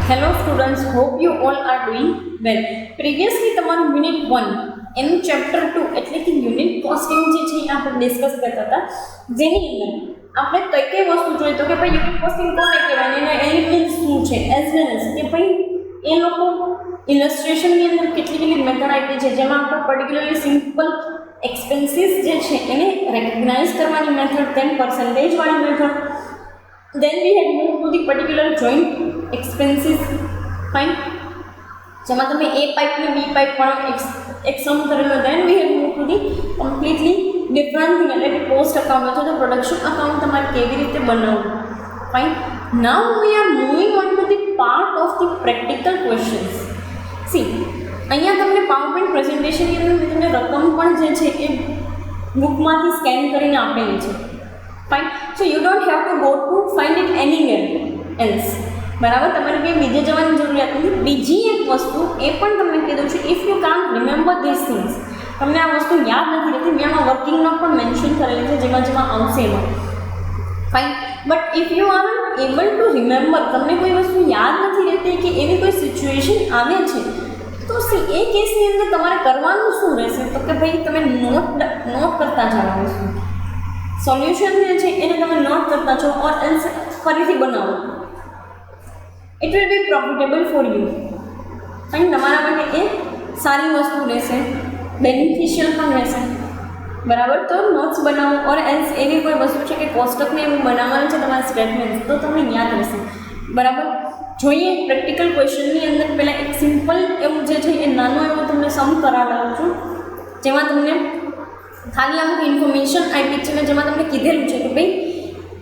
Hello students, hope you all are doing well. Previously તમારું unit 1 એનું chapter 2 એટલે કે યુનિટ કોસ્ટિંગ જે છે એ આપણે ડિસ્કસ કરતા હતા, જેની અંદર આપણે કઈ કઈ વસ્તુ જોઈ તો કે ભાઈ યુનિટ કોસ્ટિંગ કોને કહેવાય એના એલિમેન્ટ્સ શું છે, એઝ વેલ એઝ કે ભાઈ એ લોકો ઇલસ્ટ્રેશનની અંદર કેટલી મેથડ આપી છે, જેમાં આપણે પર્ટિક્યુલરલી સિમ્પલ એક્સપેન્સીસ જે છે એને રેકગ્નાઇઝ કરવાની મેથડ, તેમ પર્સન્ટેજ વાળી method. Then we had moved to the particular joint expenses, fine, જેમાં તમે A પાઇપ ને B પાઇપ પણ એક સમ કરેલો. Then we had moved to the completely different thing એટલે કે કોસ્ટ અકાઉન્ટ અથવા તો પ્રોડક્શન અકાઉન્ટ તમારે કેવી રીતે બનાવવું, fine. Now we are moving on to the part of the practical questions. See, અહીંયા તમને PowerPoint પ્રેઝન્ટેશનની અંદર તમને રકમ પણ જે છે એ બુકમાંથી સ્કેન કરીને આપેલી છે, fine. So you don't have to go to find it anywhere else. બરાબર, તમારે કંઈ બીજે જવાની જરૂરિયાત નથી. બીજી એક વસ્તુ એ પણ તમને કીધું છે, if you can't remember this things, તમને આ વસ્તુ યાદ નથી રહેતી, મેં આમાં વર્કિંગનો પણ મેન્શન કરેલી છે, જેમાં આવશે એમાં, fine. But if you are able to remember, તમને કોઈ વસ્તુ યાદ નથી રહેતી કે એવી કોઈ સિચ્યુએશન આવે છે, તો એ કેસની અંદર તમારે કરવાનું શું રહેશે, તો કે ભાઈ તમે નોટ કરતા જવાનું છે. સોલ્યુશન જે છે એને તમે નોટ કરતા છો ઓર એલ્સ ફરીથી બનાવો. It will be profitable for you, અને તમારા માટે એ સારી વસ્તુ રહેશે, બેનિફિશિયલ પણ રહેશે. બરાબર, તો નોટ્સ બનાવો ઓર એલ્સ એવી કોઈ વસ્તુ છે કે કોષ્ટકને એવું બનાવવાનું છે તમારા સ્ટેટમેન્ટ, તો તમને યાદ રહેશે. બરાબર, જોઈએ પ્રેક્ટિકલ ક્વેશ્ચનની અંદર પહેલાં એક સિમ્પલ એવું જે છે એ નાનો એવો તમને સમ કરાવડાવું છું, જેમાં તમને ખાલી અમુક ઇન્ફોર્મેશન આપી છે ને, જેમાં તમને કીધેલું છે કે ભાઈ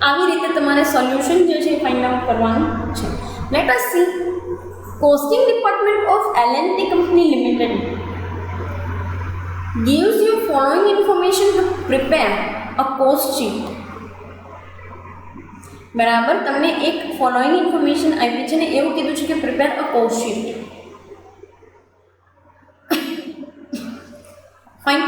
આવી રીતે તમારે સોલ્યુશન જે છે એ ફાઇન્ડ આઉટ કરવાનું છે. Let S C. Costing department of L&T company limited gives you following information to prepare a cost sheet. બરાબર, તમને એક ફોલોઈંગ ઇન્ફોર્મેશન આપી છે ને એવું કીધું છે કે prepare a cost sheet, fine.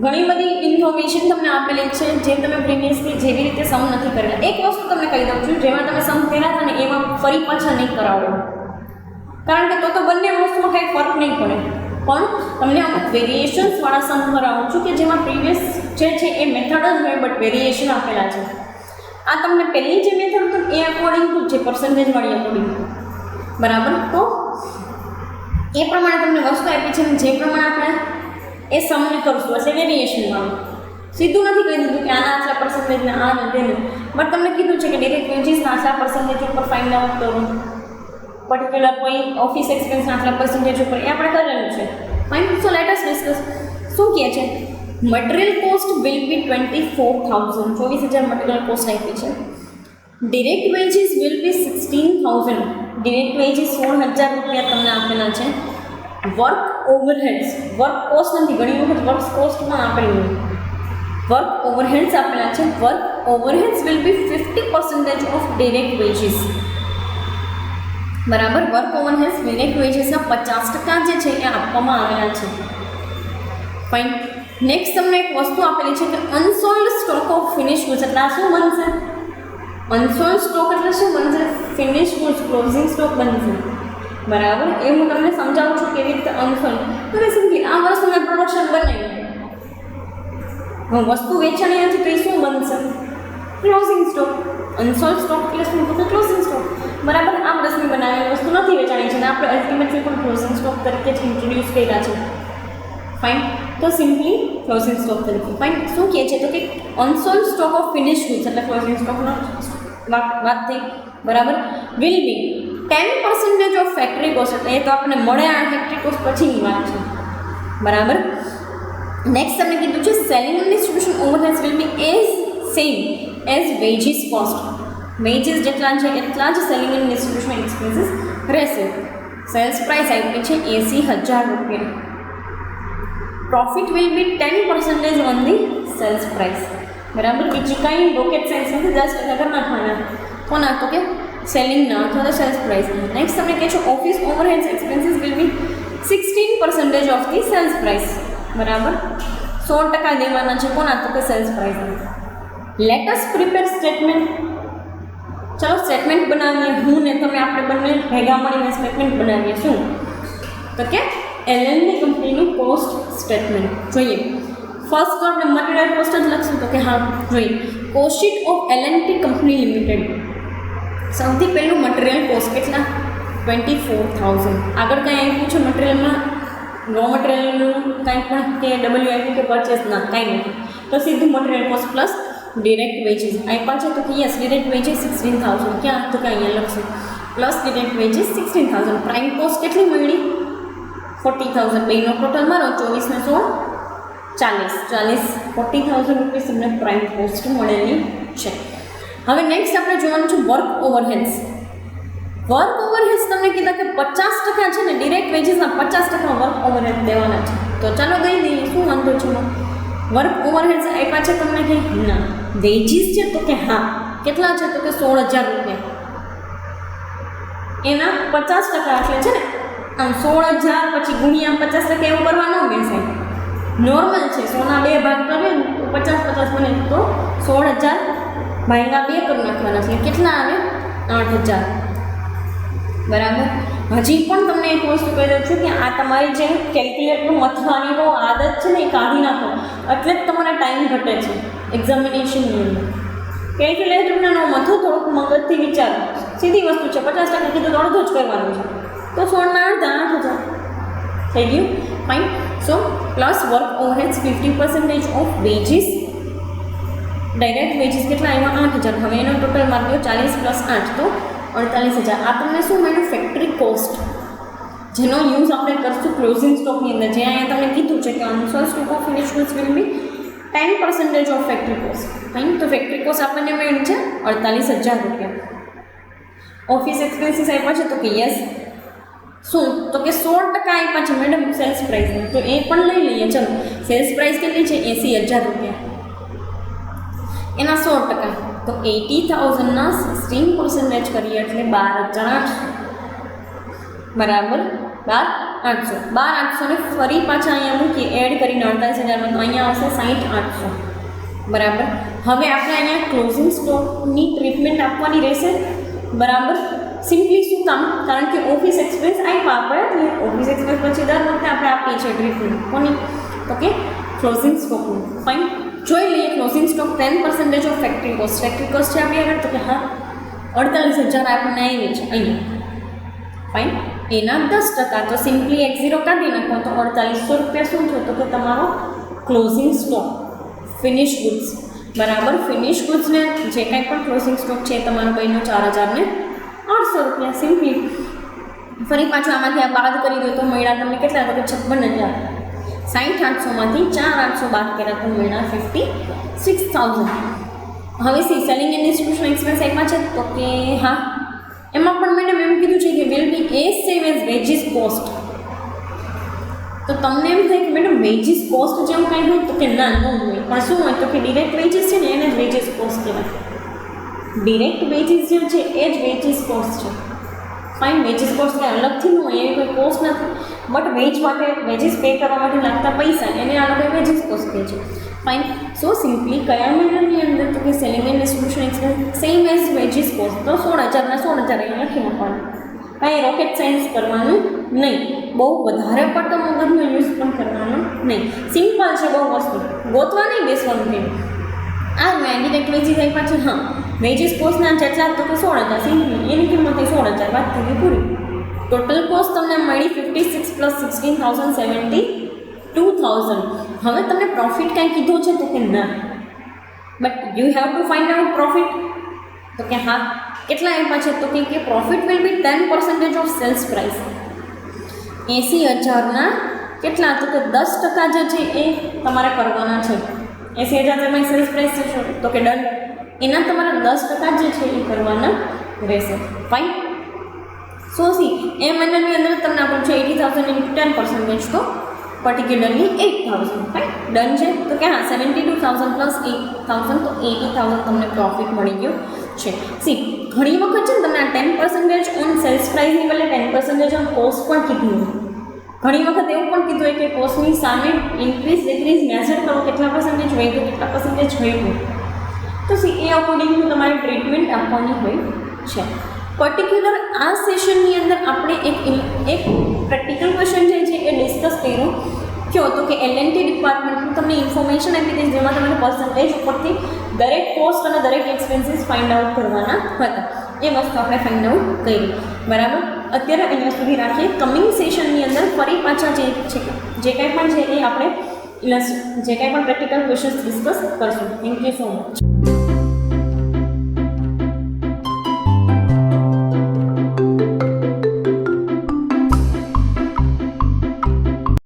ઘણી બધી ઇન્ફોર્મેશન તમને આપેલી છે, જે તમે પ્રીવિયસલી જેવી રીતે સમ નથી કરેલા. એક વસ્તુ તમને કહી દઉં છું, જેમાં તમે સમ કર્યા હતા ને એમાં ફરી પાછા નહીં કરાવો, કારણ કે તો બંને વસ્તુમાં કંઈ ફરક નહીં પડે. પણ તમને અમુક વેરિએશન્સવાળા સમ કરાવું છું કે જેમાં પ્રીવિયસ જે છે એ મેથડ જ હોય, બટ વેરિએશન આપેલા છે. આ તમને પહેલી જે મેથડ હતું એ અકોર્ડિંગ ટુ જે પર્સન્ટેજવાળી અકોર્ડિંગ, બરાબર. તો એ પ્રમાણે તમને વસ્તુ આપી છે, જે પ્રમાણે આપણે એ સમને કરશું હશે વેરિએશનવાળું. સીધું નથી કહી દીધું કે આના આટલા પર્સન્ટેજને આ ને તેને, બટ તમને કીધું છે કે ડિરેક્ટ વેજીસના આટલા પર્સન્ટેજ ઉપર ફાઇન્ડ આઉટ કરો, પર્ટિક્યુલર કોઈ ઓફિસ એક્સપેન્સના આટલા પર્સન્ટેજ ઉપર, એ આપણે કરેલું છે, fine. So let us discuss. શું કહે છે? Material cost will be 24,000, 24,000 material cost આપી છે. Direct veggies will be 16,000, direct veggies 16,000 રૂપિયા તમને આપેલા છે. વર્ક ઓવરહેડ્સ, વર્ક કોસ્ટ નથી, ઘણી વખત વર્ક કોસ્ટમાં આપેલું હોય, વર્ક ઓવરહેડ્સ આપેલા છે. Work overheads will B 50% of direct veggies, બરાબર. વર્ક ઓવરહેડ્સ ડિરેક્ટ વેજીસના 50% જે છે એ આપવામાં આવેલા છે, ફાઇન. નેક્સ્ટ તમને એક વસ્તુ આપેલી છે કે unsold stock of finish goods, એટલે આ શું બનશે? અનસોલ્ડ સ્ટોક એટલે શું બનશે? ફિનિશ ગુડ્સ, ક્લોઝિંગ સ્ટોક બનશે, બરાબર. એ હું તમને સમજાવું છું કેવી રીતે અનસોલ્ડ. તો સિમ્પલી આ વસ્તુને પ્રોડક્શન બનાવી વસ્તુ વેચાણી નથી તો એ શું બનશે? Closing stock. અનસોલ્ડ સ્ટોક એટલે શું? તો ક્લોઝિંગ સ્ટોક, બરાબર. આ વસ્તુની બનાવેલી વસ્તુ નથી વેચાણી છે ને આપણે અલ્ટિમેટલી પણ ક્લોઝિંગ સ્ટોક તરીકે જ ઇન્ટ્રોડ્યુસ કર્યા છે, ફાઇન. તો સિમ્પલી ક્લોઝિંગ સ્ટોક તરીકે, ફાઇન. શું કહે છે તો કે unsold stock of finish goods એટલે ક્લોઝિંગ સ્ટોકનો વાત થઈ, બરાબર. Will be 10% of factory cost, એટલે એ તો આપણને મળે આ ફેક્ટરી કોસ્ટ પછીની વાત છે, બરાબર. નેક્સ્ટ તમને કીધું છે selling and distribution overheads will be as same as wages cost, wages જેટલા છે એટલા જ સેલિંગ એન્ડ ડિસ્ટ્રીબ્યુશન એક્સપેન્સીસ રહેશે. સેલ્સ પ્રાઇસ આપી છે 80,000 રૂપિયા. Profit will be 10% on the sales price, બરાબર. બીજી કાંઈ રોકેટ સાયન્સ નથી, 10% કરી નાખવાના કોના, તો કે સેલિંગના અથવા તો સેલ્સ પ્રાઇસના. નેક્સ્ટ તમને કહે છે office overheads expenses will be 16% of the sales price, બરાબર. 100% દેવાના છે કોના, તો કે સેલ્સ પ્રાઇસના. Let us prepare statement. ચલો સ્ટેટમેન્ટ બનાવીએ, હું ને તમે આપણે બંને ભેગા મળીને સ્ટેટમેન્ટ બનાવીએ શું તો કે એલએનટી કંપનીનું કોસ્ટ સ્ટેટમેન્ટ જોઈએ. ફર્સ્ટ તો આપણે મટીરિયલ કોસ્ટ જ લખશું તો કે હા જોઈએ cost sheet of L&T company limited. સૌથી પહેલું મટીરિયલ કોસ્ટ કેટલા 24,000. આગળ કંઈ આપ્યું છે મટીરિયલમાં રો મટીરિયલનું કંઈ પણ કે ડબલ્યુ આપ્યું કે પરચેસ ના કાંઈ નથી તો સીધું material cost plus direct veggies આપ્યા છે તો કે યસ ડિરેક્ટ વેજીસ 16,000 ક્યાં તો કે અહીંયા લખશું plus direct veggies 16,000. Prime cost કેટલી મળી 40,000. બેનો ટોટલ મારો 24 ને 16 40,000 રૂપીસ તમને પ્રાઇમ કોસ્ટ મળેલી છે. હવે નેક્સ્ટ આપણે જોવાનું છે વર્ક ઓવરહેડ્સ. વર્ક ઓવરહેડ્સ તમને કીધા કે 50% છે ને ડિરેક્ટ વેજીસના 50% વર્ક ઓવરહેડ દેવાના છે તો ચાલો દઈ દઈએ શું વાંધો છે. વર્ક ઓવરહેડ્સ આપ્યા છે તમને કે ના વેજીસ છે તો કે હા કેટલા છે તો કે 16,000 રૂપિયા એના 50% એટલે છે ને આમ 16,000 પછી ગુણ્યા 50% એવું કરવા ન બેસે નોર્મલ છે સોના બે ભાગ કરીએ ને તો 50-50 બને તો 16,000 ભાગ્યા 2 કરી નાખવાના છે કેટલા આવે 8,000 બરાબર. હજી પણ તમને એક વસ્તુ કહી દઉં છું કે આ તમારી જે કેલ્ક્યુલેટરનું મથવાની આદત છે ને એ કાઢી નાખો એટલે જ તમારા ટાઈમ ઘટે છે એક્ઝામિનેશનની અંદર. કેલ્ક્યુલેટરને નો મથો થોડુંક મગજથી વિચારો સીધી વસ્તુ છે 50% કીધું તો અડધો જ કરવાનું છે તો 16 ના 8,000 થઈ ગયું fine. So plus work overheads 50% of veggies direct veggies કેટલા આવ્યા 8,000. હવે એનો ટોટલ માર્ક દો 40 પ્લસ 8 તો 48,000. આ તમને શું મળ્યું ફેક્ટરી કોસ્ટ જેનો યુઝ આપણે કરશું ક્લોઝિંગ સ્ટોકની અંદર જે અહીંયા તમને કીધું છે કે unsold stock of finish goods will be 10% of factory cost. Fine તો ફેક્ટરી કોસ્ટ આપણને મળી છે 48,000 રૂપિયા. ઓફિસ એક્સપેન્સીસ આપ્યા છે તો કે યસ શું તો કે 16% આપ્યા છે મેડમ સેલ્સ પ્રાઇસમાં તો એ પણ લઈ લઈએ. ચલો સેલ્સ પ્રાઇસ કેટલી છે 80,000 રૂપિયા એના 100% તો 80,000ના 16% કરીએ એટલે 12,800 બરાબર 12,800 ને ફરી પાછા અહીંયા મૂકીએ એડ કરીને 48,000માં તો અહીંયા આવશે 60,800 બરાબર. હવે આપણે અહીંયા ક્લોઝિંગ સ્ટોકની ટ્રીટમેન્ટ આપવાની રહેશે બરાબર. સિમ્પલી શું કામ કારણ કે ઓફિસ એક્સપેન્સ આપ્યા આપણે એટલે ઓફિસ એક્સપેન્સ પછી દર વખતે આપણે આપીએ છીએ ટ્રીટમેન્ટ કોની તો કે ક્લોઝિંગ સ્ટોકનું. ફાઇન જોઈ લઈએ closing stock 10% of factory cost. Factory cost છે આપણી આગળ તો કે હા 48,000 આપણને આવી છે અહીંયા ફાઇન. એના 10% તો સિમ્પલી 10 કાઢી નાખો તો 4800 રૂપિયા શું થયો તો કે તમારો ક્લોઝિંગ સ્ટોક ફિનિશ ગુડ્સ બરાબર. ફિનિશ ગુડ્સને જે કાંઈ પણ ક્લોઝિંગ સ્ટોક છે તમારો બહેનો 4,800 રૂપિયા. સિમ્પલી ફરી પાછું આમાંથી આ બાદ કરી દો તો મળ્યા તમને કેટલા તો કે 56,000. 60,800માંથી 4,800 બાદ કર્યા તો મળ્યા 56,000. હવે સેલિંગ એન્ડ ડિસ્ટ્રીબ્યુશન એક્સપેન્સ આપ્યા છે તો કે હા એમાં પણ મેડમ એમ કીધું છે કે will be as same as wages cost. તો તમને એમ થાય કે મેડમ વેજીસ કોસ્ટ જેવું કાંઈ હોય તો કે ના ન હોય પણ શું હોય તો કે ડિરેક્ટ વેજીસ છે ને એને જ વેજીસ કોસ્ટ કહેવાય. ડિરેક્ટ વેજીસ જે છે એ જ વેજીસ કોસ્ટ છે. ફાઇન વેજીસ કોસ્ટ કંઈ અલગથી ન હોય એવી કોઈ કોસ્ટ નથી બટ વેજ માટે વેજીસ પે કરવા માટે લાગતા પૈસા એને આ લોકો વેજીસ કોસ્ટ કહે છે. ફાઇન. સો સિમ્પલી કયા મહિનાની અંદર તો કે selling and distribution expense same as wages cost તો 16,000ના 16,000 અહીંયા લખી નાખવાનું. કાંઈ રોકેટ સાયન્સ કરવાનું નહીં બહુ વધારે પડતો મગજનો યુઝ પણ કરવાનો નહીં. સિમ્પલ છે બહુ વસ્તુ ગોતવા નહીં બેસવાનું કે આ મેં ડિરેક્ટ વેજીસ આપ્યા છે હા વેજીસ કોસ્ટના જેટલા તો કે 16,000 સિમ્પલી એની કિંમત 16,000 વાત થઈ પૂરી. ટોટલ કોસ્ટ તમને મળી 56 પ્લસ 16,000 72,000. હવે તમને પ્રોફિટ કાંઈ કીધું છે તો કે ના but you have to find out profit તો કે હા કેટલા આપ્યા છે તો કે profit will be 10% of sales price. 80,000ના કેટલા તો કે 10% જે છે એ તમારે કરવાના છે. 80,000 તમારી સેલ્સ પ્રાઇસ છે તો કે ડન એના તમારા 10% જે છે એ કરવાના રહેશે. ફાઇન. સો સી એ મહિનાની અંદર તમને આપણું છે 80,000 ઇન્ટુ 10% તો પર્ટિક્યુલરલી 8,000. ફાઇન ડન છે તો કે હા 72,000 પ્લસ 8,000 તો 80,000 તમને પ્રોફિટ મળી ગયો છે. સી ઘણી વખત છે ને તમને આ 10% ઓન સેલ્સ પ્રાઇસની બદલે 10% ઓન કોસ્ટ પણ કીધું હોય. ઘણી વખત એવું પણ કીધું હોય કે કોસ્ટની સામે ઇન્ક્રીઝ ડિક્રીઝ મેઝર કરો કેટલા પર્સન્ટેજ વધ્યું કેટલા પર્સન્ટેજ ઘટ્યું તો સી એ અકોર્ડિંગ ટુ તમારી ટ્રીટમેન્ટ આપવાની હોય છે. પર્ટિક્યુલર આ સેશનની અંદર આપણે એક પ્રેક્ટિકલ ક્વેશ્ચન જે છે એ ડિસ્કસ કર્યો કયો તો કે L&T ડિપાર્ટમેન્ટનું તમને ઇન્ફોર્મેશન આપી દઈશ જેમાં તમારે પર્સન્ટેજ ઉપરથી દરેક કોસ્ટ અને દરેક એક્સપેન્સીસ ફાઇન્ડ આઉટ કરવાના હતા. એ વસ્તુ આપણે ફાઇન્ડ આઉટ કરી. બરાબર, અત્યારે અહીંયા સુધી રાખીએ. કમિંગ સેશનની અંદર ફરી પાછા જે કંઈ પણ છે એ આપણે જે કંઈ પણ પ્રેક્ટિકલ ક્વેશ્ચન્સ ડિસ્કસ કરશું. Thank you so much.